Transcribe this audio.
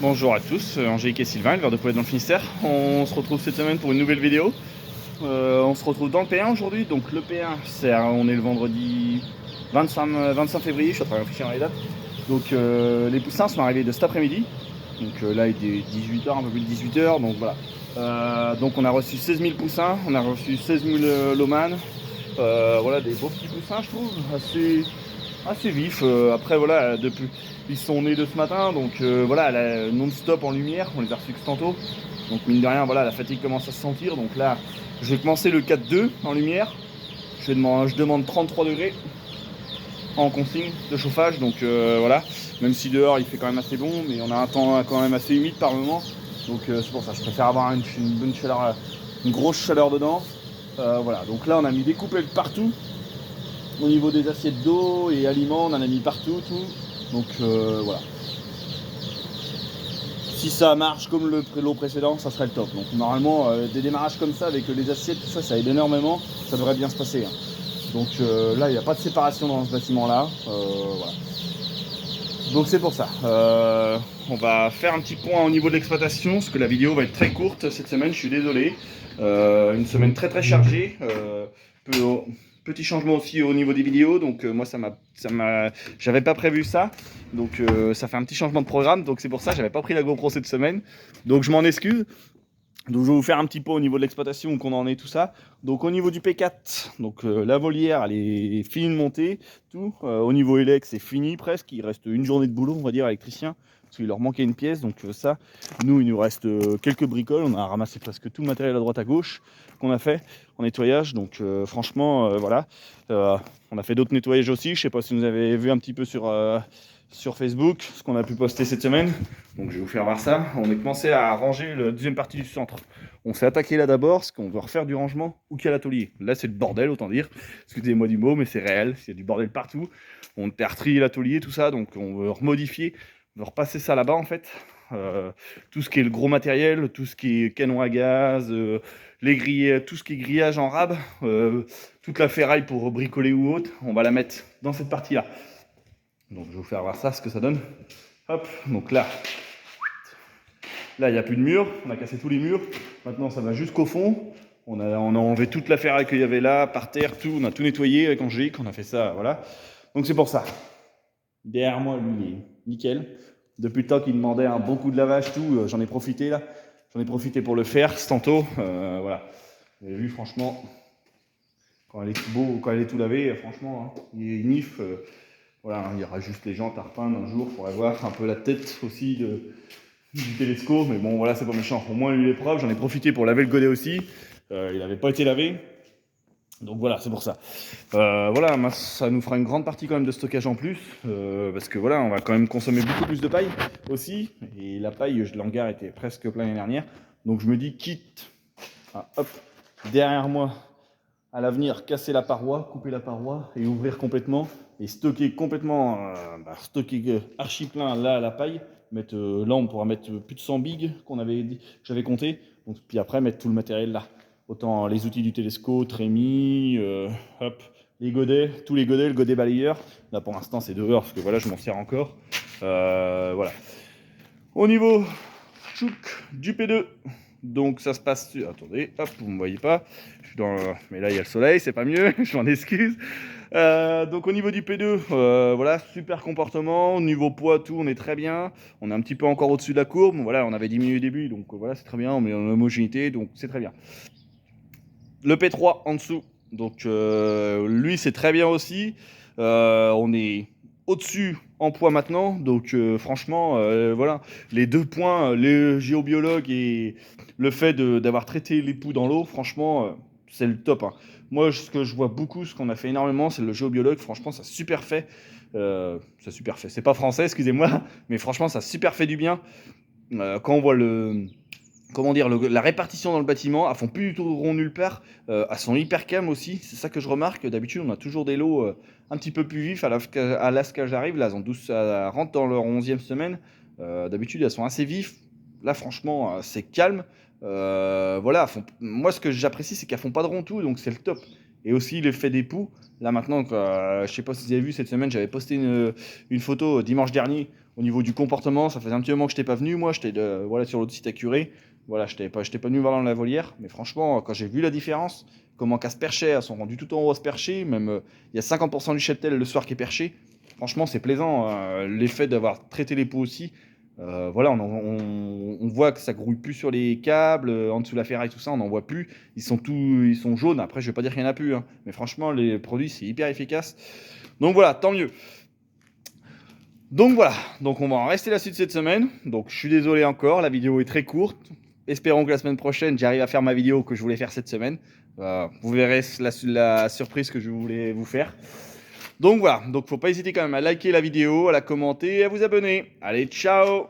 Bonjour à tous, Angélique et Sylvain, éleveurs de poulets dans le Finistère. On se retrouve cette semaine pour une nouvelle vidéo. On se retrouve dans le P1 aujourd'hui. Donc le P1, on est le vendredi 25 février, je suis en train de réfléchir à les dates. Donc les poussins sont arrivés de cet après-midi. Donc là il est 18h, un peu plus de 18h. Donc voilà. Donc on a reçu 16 000 poussins, on a reçu 16 000 lomanes. Voilà, des beaux petits poussins, je trouve, assez vifs. Après voilà, depuis ils sont nés de ce matin, donc voilà, non-stop en lumière, on les a reçus que tantôt. Donc mine de rien, voilà, la fatigue commence à se sentir. Donc là, je vais commencer le 4-2 en lumière. Je demande 33 degrés en consigne de chauffage. Donc voilà, même si dehors il fait quand même assez bon, mais on a un temps quand même assez humide par moment. Donc c'est pour ça, je préfère avoir une bonne chaleur, une grosse chaleur dedans. Voilà, donc là on a mis des coupelles partout. Au niveau des assiettes d'eau et aliments, on en a mis partout, tout. Donc voilà. Si ça marche comme le lot précédent, ça serait le top. Donc normalement, des démarrages comme ça avec les assiettes, tout ça, ça aide énormément. Ça devrait bien se passer. Hein. Donc là, il n'y a pas de séparation dans ce bâtiment-là. Voilà. Donc c'est pour ça. On va faire un petit point au niveau de l'exploitation, parce que la vidéo va être très courte cette semaine, je suis désolé. Une semaine très très chargée. Petit changement aussi au niveau des vidéos, donc moi j'avais pas prévu ça. Donc ça fait un petit changement de programme, donc c'est pour ça, j'avais pas pris la GoPro cette semaine. Donc je m'en excuse. Donc je vais vous faire un petit peu au niveau de l'exploitation, qu'on en est, tout ça. Donc au niveau du P4, donc la volière elle est finie de monter, tout. Au niveau élec c'est fini presque, il reste une journée de boulot on va dire électricien, parce qu'il leur manquait une pièce, donc ça, nous il nous reste quelques bricoles, on a ramassé presque tout le matériel à droite à gauche qu'on a fait en nettoyage, donc franchement voilà. On a fait d'autres nettoyages aussi, je sais pas si vous avez vu un petit peu sur Facebook, ce qu'on a pu poster cette semaine. Donc je vais vous faire voir ça. On est commencé à ranger la deuxième partie du centre. On s'est attaqué là d'abord, parce qu'on doit refaire du rangement ou qu'il y a l'atelier. Là c'est le bordel, autant dire. Excusez-moi du mot, mais c'est réel. Il y a du bordel partout. On a retrié l'atelier, tout ça, donc on veut remodifier. On veut repasser ça là-bas en fait. Tout ce qui est le gros matériel, tout ce qui est canon à gaz, les grillés, tout ce qui est grillage en rab, toute la ferraille pour bricoler ou autre, on va la mettre dans cette partie-là. Donc je vais vous faire voir ça, ce que ça donne. Hop, donc là, il n'y a plus de mur, on a cassé tous les murs. Maintenant, ça va jusqu'au fond. On a enlevé toute la ferraille qu'il y avait là, par terre, tout. On a tout nettoyé avec Angélique, on a fait ça, voilà. Donc c'est pour ça. Derrière moi, lui, il est nickel. Depuis le temps qu'il demandait un bon coup de lavage, tout, j'en ai profité là. J'en ai profité pour le faire, tantôt. Voilà. Vous avez vu, franchement, quand elle est tout beau, quand elle est tout lavée, franchement, hein, il est nif. Voilà, hein, il y aura juste les jantes à repeindre un jour pour avoir un peu la tête aussi du télescope, mais bon voilà, c'est pas méchant. Au moins lui il est propre, j'en ai profité pour laver le godet aussi. Il n'avait pas été lavé. Donc voilà, c'est pour ça. Voilà, ça nous fera une grande partie quand même de stockage en plus, parce que voilà, on va quand même consommer beaucoup plus de paille aussi. Et la paille, l'hangar était presque plein l'année dernière. Donc je me dis, quitte à, hop, derrière moi, à l'avenir, casser la paroi, couper la paroi et ouvrir complètement et stocker complètement, stocker archi plein là la paille. Là, on pourra mettre plus de 100 bigs j'avais compté. Donc, puis après, mettre tout le matériel là. Autant les outils du télescope, trémies, hop, les godets, tous les godets, le godet balayeur. Là, pour l'instant, c'est dehors parce que voilà, je m'en sers encore. Voilà. Au niveau du P2, donc ça se passe. Attendez, hop, vous ne me voyez pas. Je suis mais là, il y a le soleil, c'est pas mieux, je m'en excuse. Donc au niveau du P2, voilà, super comportement. Au niveau poids, tout, on est très bien. On est un petit peu encore au-dessus de la courbe. Voilà, on avait diminué au début, donc voilà, c'est très bien. On met en homogénéité, donc c'est très bien. Le P3 en dessous, donc lui, c'est très bien aussi. On est au-dessus en poids maintenant, donc franchement, voilà, les 2 points, les géobiologues et le fait d'avoir traité les poux dans l'eau, franchement, c'est le top. Hein. Moi, ce que je vois beaucoup, ce qu'on a fait énormément, c'est le géobiologue. Franchement, ça a super fait. Ça a super fait. C'est pas français, excusez-moi, mais franchement, ça a super fait du bien. Quand on voit comment dire, la répartition dans le bâtiment, elles font plus du tout rond nulle part, elles sont hyper calmes aussi, c'est ça que je remarque. D'habitude on a toujours des lots un petit peu plus vifs, à là ce que j'arrive, là elles rentrent dans leur 11e semaine, d'habitude elles sont assez vifs, là franchement c'est calme, voilà, moi ce que j'apprécie c'est qu'elles font pas de rond tout, donc c'est le top. Et aussi l'effet d'époux. Là maintenant, je ne sais pas si vous avez vu, cette semaine, j'avais posté une photo dimanche dernier au niveau du comportement. Ça faisait un petit moment que je n'étais pas venu. Moi, j'étais voilà, sur l'autre site à Curé. Voilà, je n'étais pas venu voir dans la volière. Mais franchement, quand j'ai vu la différence, comment qu'à se percher, elles sont rendues tout en haut à se percher. Même il y a 50% du cheptel le soir qui est perché. Franchement, c'est plaisant. L'effet d'avoir traité les peaux aussi. Voilà, on voit que ça grouille plus sur les câbles, en dessous de la ferraille, tout ça, on n'en voit plus. Ils sont jaunes. Après, je vais pas dire qu'il y en a plus, hein, mais franchement, les produits, c'est hyper efficace. Donc voilà, tant mieux. Donc voilà, donc on va en rester là-dessus de cette semaine. Donc je suis désolé encore, la vidéo est très courte. Espérons que la semaine prochaine, j'arrive à faire ma vidéo que je voulais faire cette semaine. Vous verrez la surprise que je voulais vous faire. Donc voilà, donc faut pas hésiter quand même à liker la vidéo, à la commenter et à vous abonner. Allez, ciao!